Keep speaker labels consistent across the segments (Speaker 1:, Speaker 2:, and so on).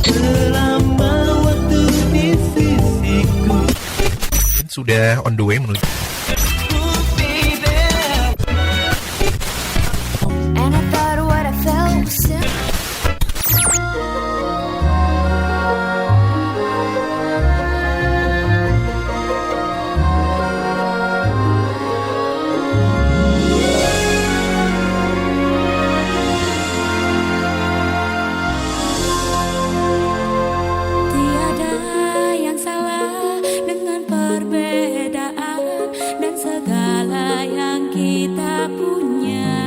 Speaker 1: selama waktu di sisiku.
Speaker 2: Sudah on the way menuju.
Speaker 3: And I thought what I felt was simple.
Speaker 4: Tiada yang salah dengan perbedaan dan segala yang kita punya.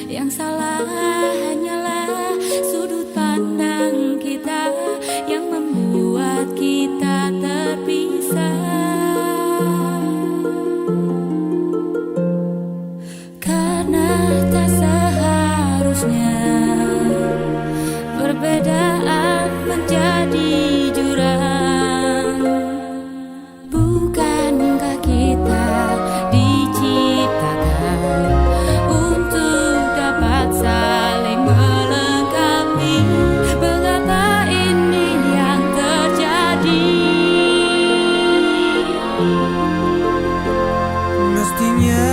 Speaker 4: Yang salah hanyalah sudut pandang kita yang membuat kita terpisah. Karena tak seharusnya perbedaan menjadi jurang. Bukankah kita diciptakan untuk dapat saling melengkapi? Mengapa ini yang terjadi?
Speaker 1: Mestinya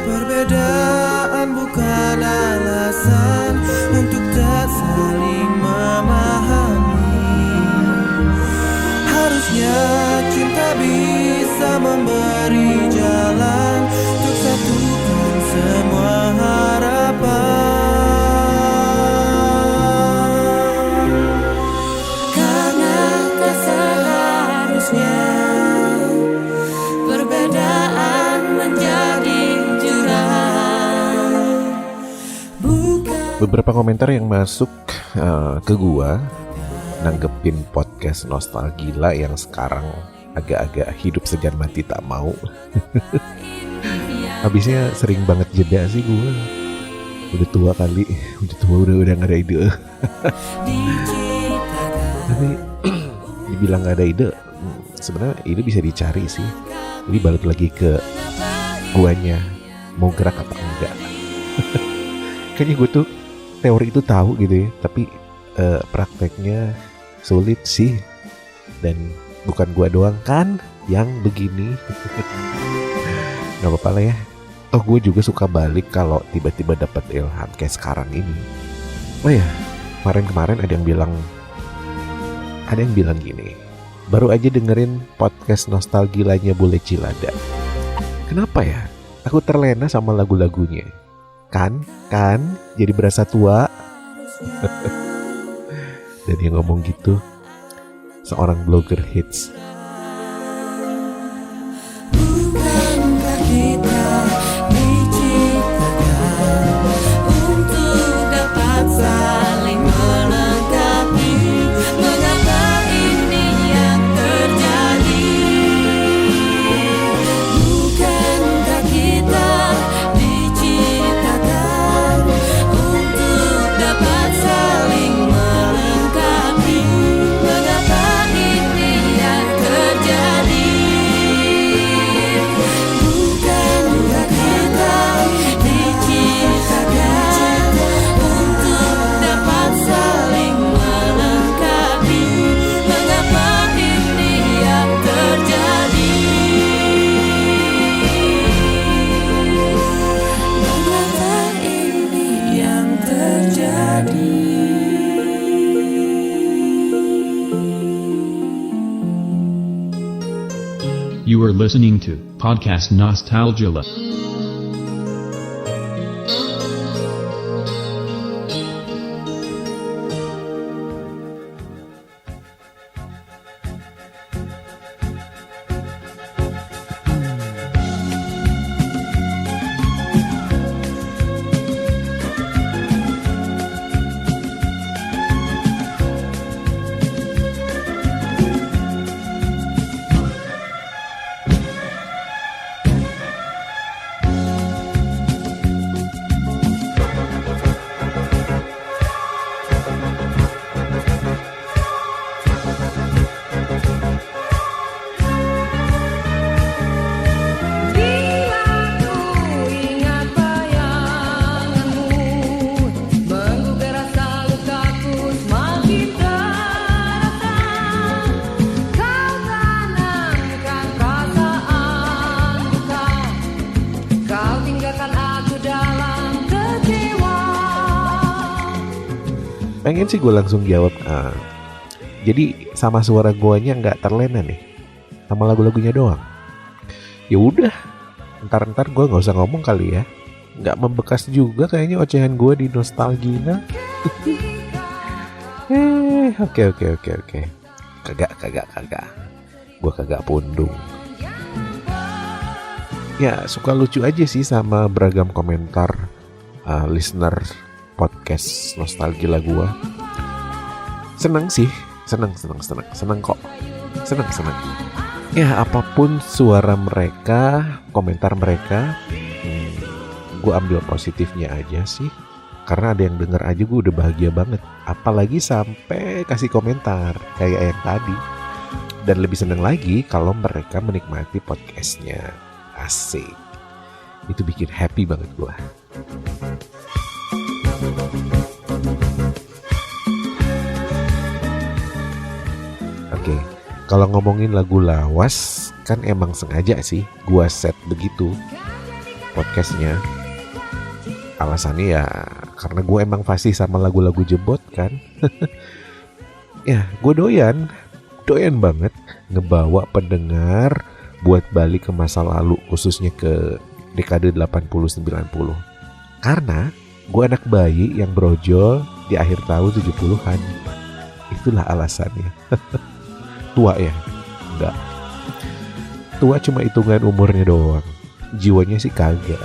Speaker 1: perbedaan bukan alasan untuk tak saling memahami. Harusnya cinta bisa memberi jalan untuk satukan semua harapan.
Speaker 4: Karena tak seharusnya perbedaan menjadi jurang.
Speaker 2: Beberapa komentar yang masuk ke gua nanggepin podcast Nostalgila yang sekarang agak-agak hidup segan mati tak mau. Habisnya sering banget jeda sih gua. Udah tua kali, udah nggak ada ide. Tapi dibilang nggak ada ide, sebenarnya ide bisa dicari sih. Jadi balik lagi ke guanya, mau gerak apa enggak. Kayaknya gue tuh teori itu tahu gitu ya, tapi prakteknya sulit sih. Dan bukan gue doang kan yang begini. Gak apa-apa lah ya. Toh gue juga suka balik kalau tiba-tiba dapat ilham kayak sekarang ini. Oh ya, kemarin ada yang bilang gini, baru aja dengerin podcast Nostalgilanya Bule Cilada. Kenapa ya? Aku terlena sama lagu-lagunya. Kan, jadi berasa tua. Dan yang ngomong gitu seorang blogger hits.
Speaker 4: Bukankah kita diciptakan untuk dapat saling melengkapi? Mengapa ini yang terjadi? Bukankah kita diciptakan untuk dapat saling melengkapi? Mengapa ini yang terjadi? Bukankah kita diciptakan untuk dapat saling melengkapi? Mengapa ini yang terjadi? Mengapa ini yang terjadi?
Speaker 5: You are listening to Podcast Nostalgila.
Speaker 2: Pengen sih gue langsung jawab. Jadi sama suara guanya nggak terlena nih, sama lagu-lagunya doang. Ya udah, ntar gue nggak usah ngomong kali ya. Nggak membekas juga kayaknya ocehan gue di nostalgia. Oke. Kagak. Gue kagak pundung. Ya suka lucu aja sih sama beragam komentar listener podcast nostalgia gue. Seneng kok. Seneng. Ya apapun suara mereka, komentar mereka, gue ambil positifnya aja sih. Karena ada yang denger aja gue udah bahagia banget. Apalagi sampai kasih komentar kayak yang tadi. Dan lebih seneng lagi kalau mereka menikmati podcastnya. Asik. Itu bikin happy banget gue. Oke, kalau ngomongin lagu lawas kan emang sengaja sih gue set begitu podcastnya. Alasannya ya karena gue emang fasih sama lagu-lagu jebot kan. Ya gue doyan banget ngebawa pendengar buat balik ke masa lalu, khususnya ke dekade 80-90. Karena gue anak bayi yang brojol di akhir tahun 70-an. Itulah alasannya. Tua ya? Enggak. Tua cuma hitungan umurnya doang. Jiwanya sih kagak.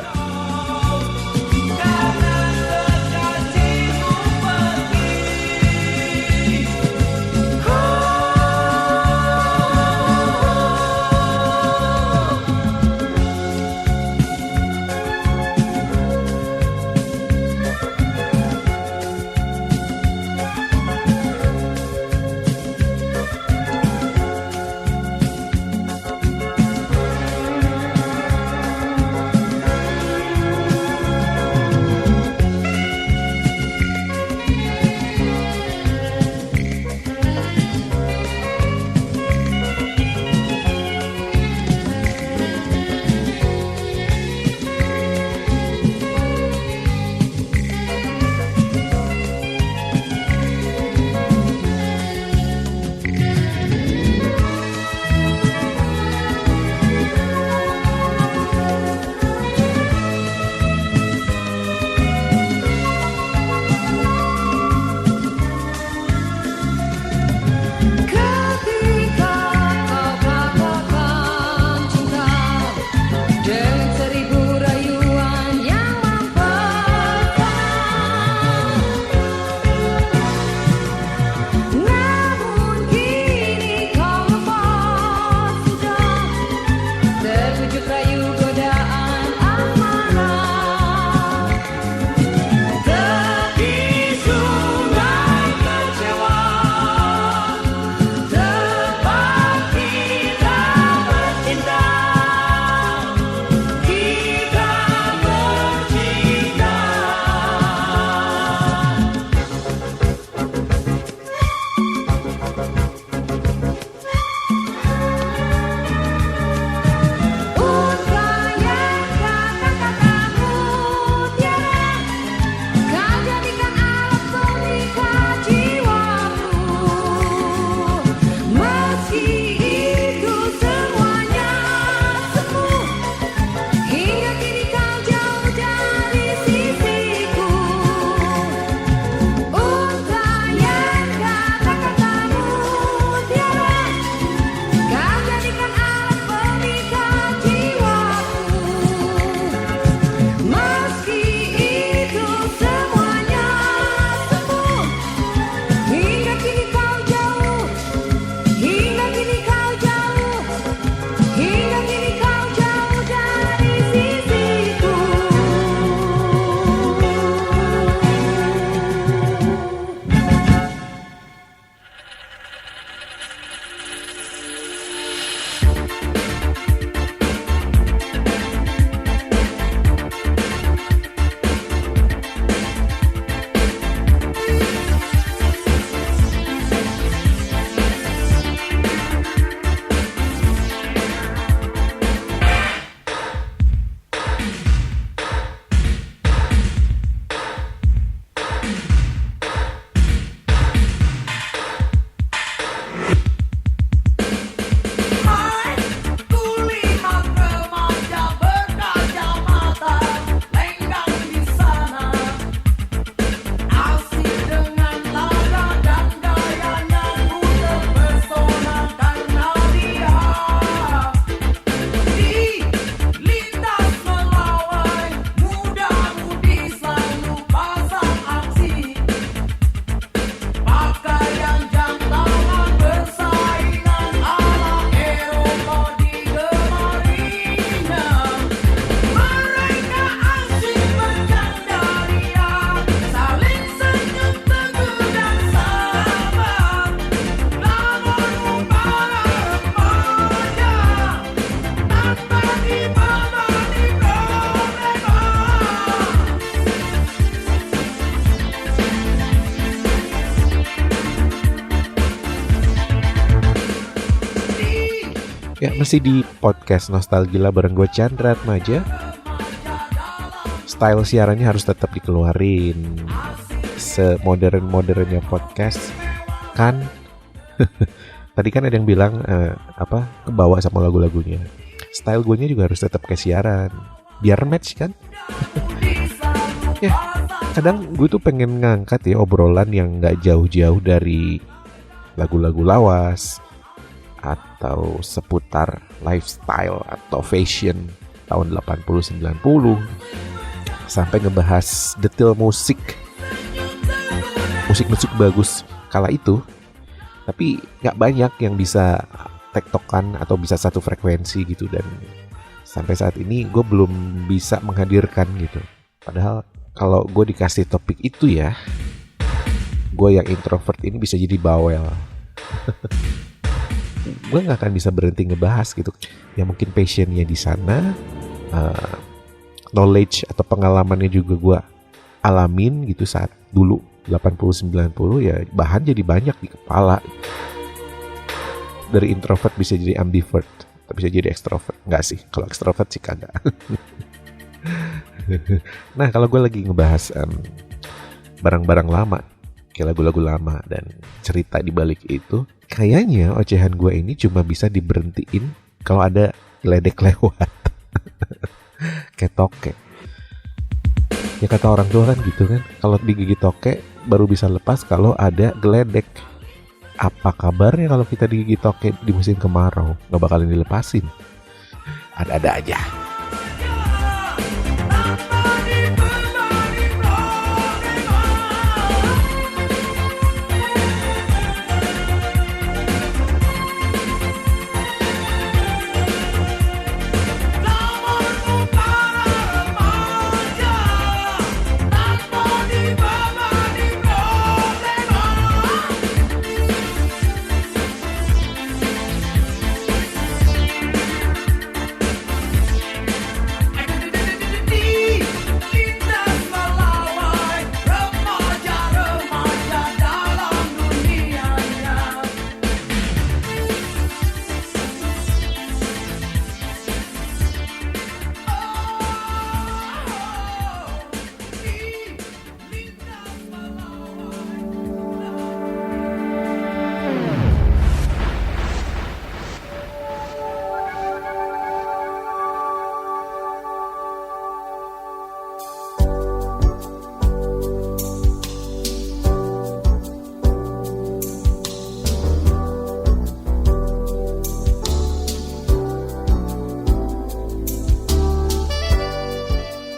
Speaker 2: Ya, masih di podcast Nostalgia bareng gue Chandra Atmaja. Style siarannya harus tetap dikeluarin semodern-modernnya podcast kan. Tadi kan ada yang bilang kebawa sama lagu-lagunya. Style gue nya juga harus tetap kayak siaran biar match kan. Ya, kadang gue tuh pengen ngangkat ya obrolan yang gak jauh-jauh dari lagu-lagu lawas atau seputar lifestyle atau fashion tahun 80-90 sampai ngebahas detail musik bagus kala itu. Tapi gak banyak yang bisa tektokan atau bisa satu frekuensi gitu, dan sampai saat ini gue belum bisa menghadirkan gitu. Padahal kalau gue dikasih topik itu ya, gue yang introvert ini bisa jadi bawel. Gue gak akan bisa berhenti ngebahas gitu. Ya mungkin passionnya di sana, knowledge atau pengalamannya juga gue alamin gitu saat dulu 80-90 ya, bahan jadi banyak di kepala. Dari introvert bisa jadi ambivert, bisa jadi extrovert. Enggak sih, kalau extrovert sih kagak. Nah, kalau gue lagi ngebahas barang-barang lama, kayak lagu-lagu lama dan cerita di balik itu, kayaknya ocehan gue ini cuma bisa diberhentiin kalau ada geledek lewat. Kayak toke. Ya kata orang tua kan gitu kan, kalau digigit toke baru bisa lepas kalau ada geledek. Apa kabarnya kalau kita digigit toke di musim kemarau? Gak bakalan dilepasin. Ada-ada aja.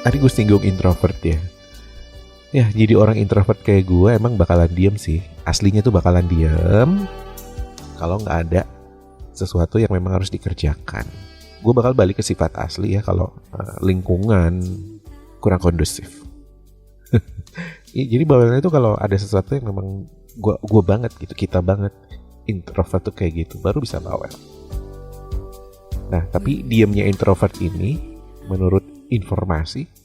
Speaker 2: Tadi gue singgung introvert ya. Ya, jadi orang introvert kayak gue emang bakalan diem sih. Aslinya tuh bakalan diem kalau nggak ada sesuatu yang memang harus dikerjakan. Gue bakal balik ke sifat asli ya kalau lingkungan kurang kondusif. Jadi bawelnya itu kalau ada sesuatu yang memang gue banget gitu, kita banget. Introvert tuh kayak gitu, baru bisa bawel. Nah, tapi diemnya introvert ini menurut informasi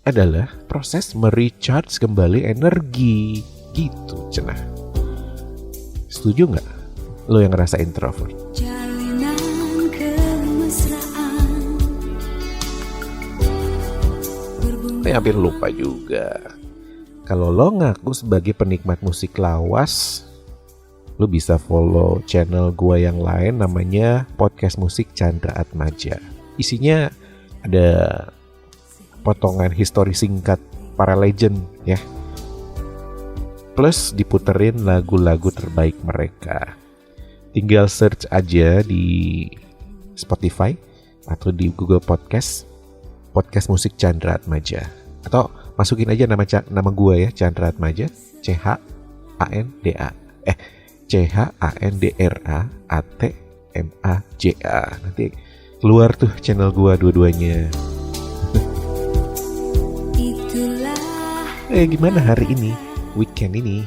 Speaker 2: adalah proses merecharge kembali energi gitu, cenah. Setuju nggak lo yang ngerasa introvert?
Speaker 4: Jalinan kemesraan
Speaker 2: Saya hampir lupa juga. Kalau lo ngaku sebagai penikmat musik lawas, lo bisa follow channel gua yang lain namanya Podcast Musik Chandra Atmaja. Isinya ada potongan histori singkat para legend ya. Plus diputerin lagu-lagu terbaik mereka. Tinggal search aja di Spotify atau di Google Podcast, Podcast Musik Chandra Atmaja. Atau masukin aja nama gue ya, Chandra Atmaja, ChandRAATMAJA. Nanti keluar tuh channel gue dua-duanya. Gimana hari ini, weekend ini?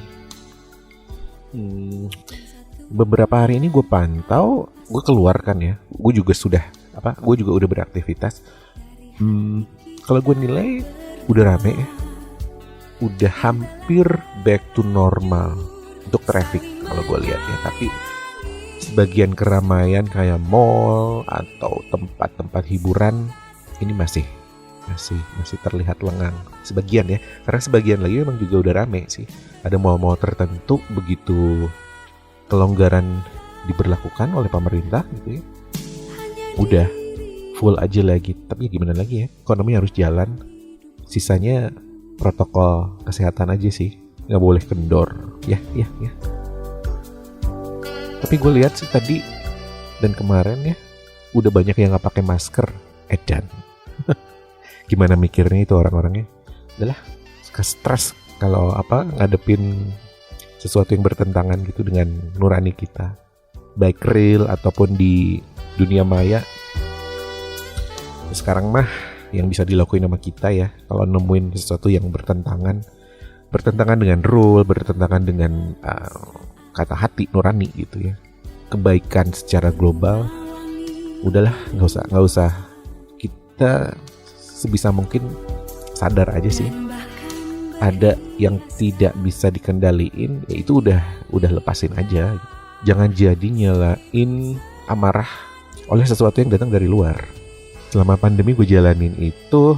Speaker 2: Beberapa hari ini gue pantau, gue keluar kan ya. Gue juga udah beraktivitas. Kalau gue nilai udah rame ya. Udah hampir back to normal untuk traffic kalau gue lihat ya. Tapi sebagian keramaian kayak mall atau tempat-tempat hiburan ini masih terlihat lengang. Sebagian ya, karena sebagian lagi memang juga udah rame sih. Ada mall-mall tertentu begitu kelonggaran diberlakukan oleh pemerintah gitu ya, udah full aja lagi. Tapi gimana lagi ya, ekonomi harus jalan. Sisanya protokol kesehatan aja sih, nggak boleh kendor ya. Tapi gue lihat sih tadi dan kemarin ya, udah banyak yang nggak pakai masker. Edan. Gimana mikirnya itu orang-orangnya? Udahlah, stres kalau ngadepin sesuatu yang bertentangan gitu dengan nurani kita, baik real ataupun di dunia maya. Sekarang mah yang bisa dilakuin sama kita ya, kalau nemuin sesuatu yang bertentangan dengan rule, bertentangan dengan kata hati nurani gitu ya, kebaikan secara global, udahlah nggak usah. Kita sebisa mungkin sadar aja sih, ada yang tidak bisa dikendaliin, ya itu udah lepasin aja. Jangan jadi nyalain amarah oleh sesuatu yang datang dari luar. Selama pandemi gue jalanin itu,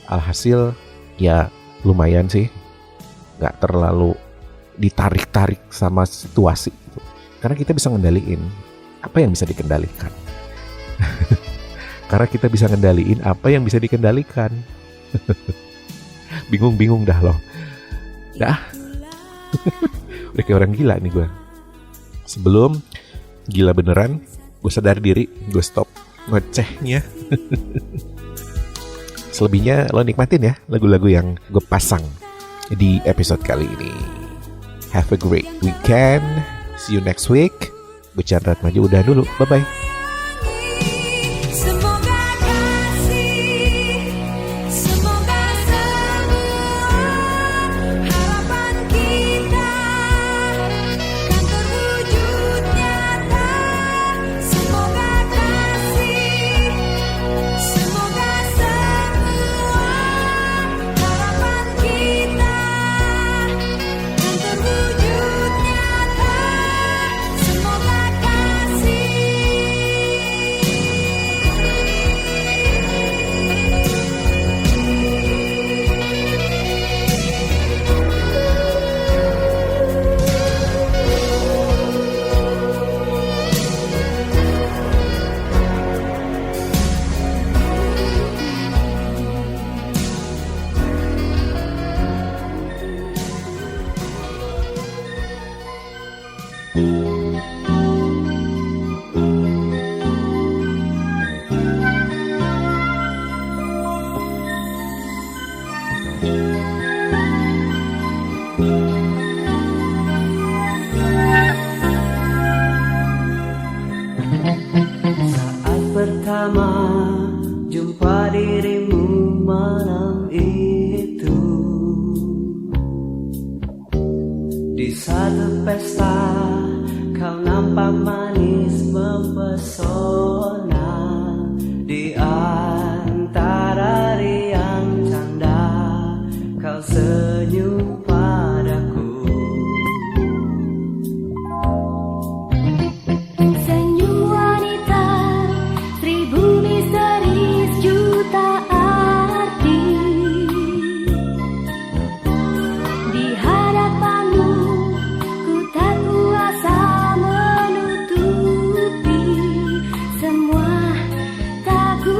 Speaker 2: alhasil ya lumayan sih, nggak terlalu ditarik-tarik sama situasi gitu. Karena kita bisa ngendaliin apa yang bisa dikendalikan. Karena kita bisa ngendaliin apa yang bisa dikendalikan. Bingung dah loh. Dah. Udah kayak orang gila nih gue. Sebelum gila beneran, gue sadar diri, gue stop ngocehnya. Selebihnya lo nikmatin ya lagu-lagu yang gue pasang di episode kali ini. Have a great weekend. See you next week. Gue Chandra Maju udah dulu. Bye-bye.
Speaker 4: Semoga kasih, semoga semua harapan kita kan terwujud nyata. Semoga kasih, semoga semua harapan kita kan terwujud nyata. Semoga kasih.
Speaker 1: Saat pertama jumpa dirimu malam itu, di satu pesta kau nampak manis mempesona. Di antara riang canda kau senyum padaku.
Speaker 3: Senyum wanita, seribu misteri, juta arti. Di hadapanmu ku tak kuasa menutupi semua tak ku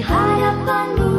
Speaker 3: hadapanmu